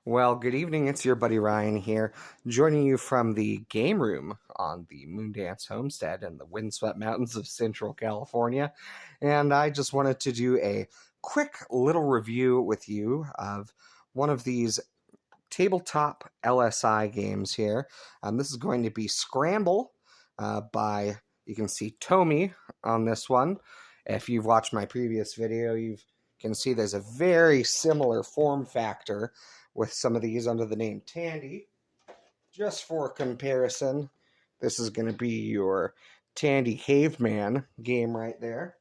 Well, good evening. It's your buddy Ryan here, joining you from the game room on the Moondance Homestead in the windswept mountains of Central California. And I just wanted to do a quick little review with you of one of these tabletop LSI games here. This is going to be Scramble by, you can see Tomy on this one. If you've watched my previous video, you can see there's a very similar form factor with some of these under the name Tandy. Just for comparison, this is going to be your Tandy Caveman game right there.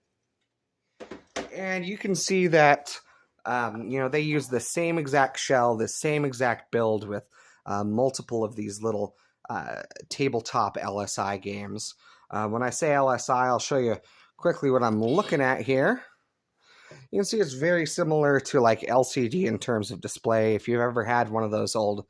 And you can see that, they use the same exact shell, the same exact build with multiple of these little tabletop LSI games. When I say LSI, I'll show you quickly what I'm looking at here. You can see it's very similar to like LCD in terms of display. If you've ever had one of those old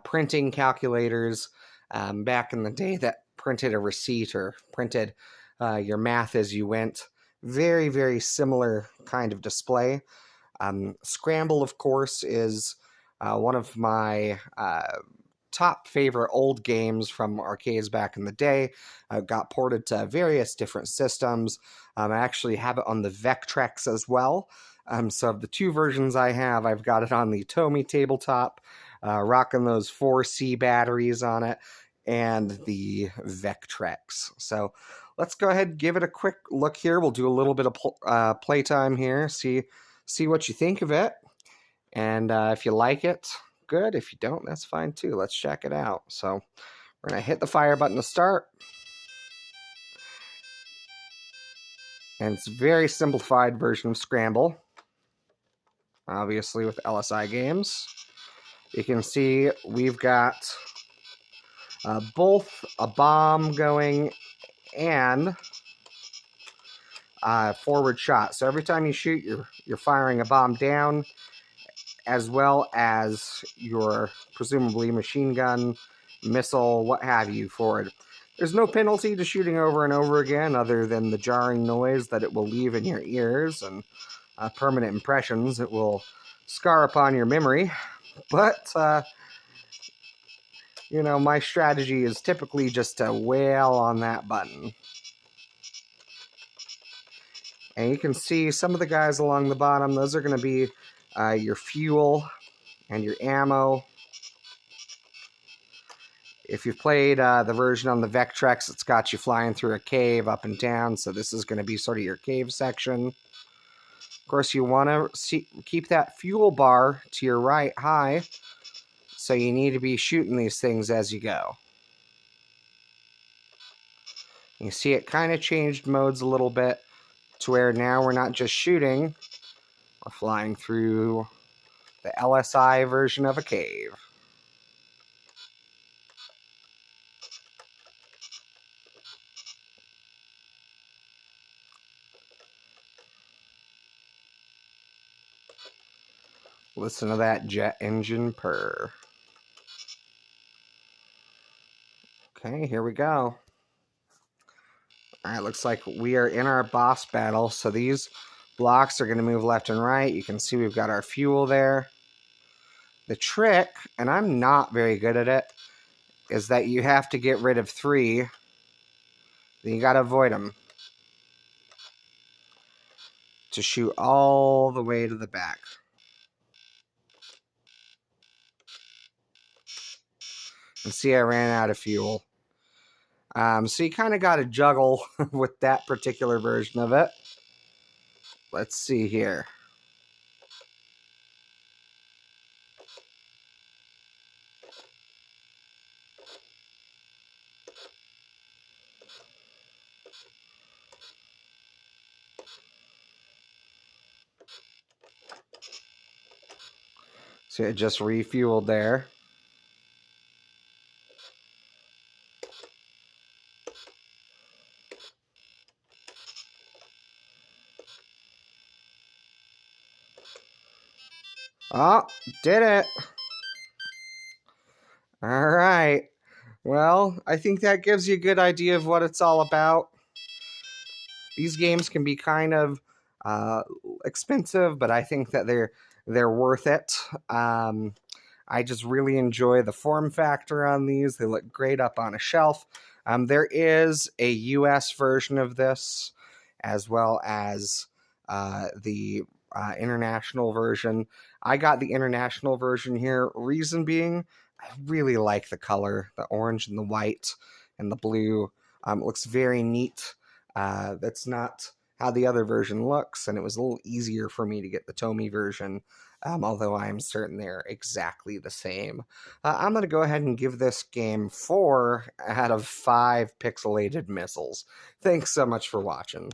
printing calculators back in the day that printed a receipt or printed your math as you went, very, very similar kind of display. Scramble, of course, is one of my top favorite old games from arcades back in the day. Got ported to various different systems. I actually have it on the Vectrex as well. So of the two versions I have, I've got it on the Tomy tabletop, rocking those 4C batteries on it, and the Vectrex. So let's go ahead and give it a quick look here. We'll do a little bit of playtime here, see what you think of it. And if you like it, good. If you don't, that's fine too. Let's check it out. So we're going to hit the fire button to start. And it's a very simplified version of Scramble, obviously with LSI games. You can see we've got both a bomb going and forward shot. So every time you shoot, you're firing a bomb down, as well as your presumably machine gun, missile, what have you, forward. There's no penalty to shooting over and over again other than the jarring noise that it will leave in your ears and permanent impressions it will scar upon your memory. But, my strategy is typically just to wail on that button. And you can see some of the guys along the bottom, those are going to be your fuel and your ammo. If you've played the version on the Vectrex, it's got you flying through a cave up and down, so this is going to be sort of your cave section. Of course, you want to keep that fuel bar to your right high, so you need to be shooting these things as you go. You see it kind of changed modes a little bit to where now we're not just shooting, we're flying through the LSI version of a cave. Listen to that jet engine purr. Okay, here we go. Alright, looks like we are in our boss battle. So these blocks are going to move left and right. You can see we've got our fuel there. The trick, and I'm not very good at it, is that you have to get rid of 3. Then you got to avoid them to shoot all the way to the back. And see, I ran out of fuel. So you kind of got to juggle with that particular version of it. Let's see here. So it just refueled there. Oh, did it. All right. Well, I think that gives you a good idea of what it's all about. These games can be kind of expensive, but I think that they're worth it. I just really enjoy the form factor on these. They look great up on a shelf. There is a US version of this, as well as the international version. I got the international version here. Reason being, I really like the color, the orange and the white and the blue. It looks very neat. That's not how the other version looks, and it was a little easier for me to get the Tomy version, although I'm certain they're exactly the same. I'm going to go ahead and give this game 4 out of 5 pixelated missiles. Thanks so much for watching.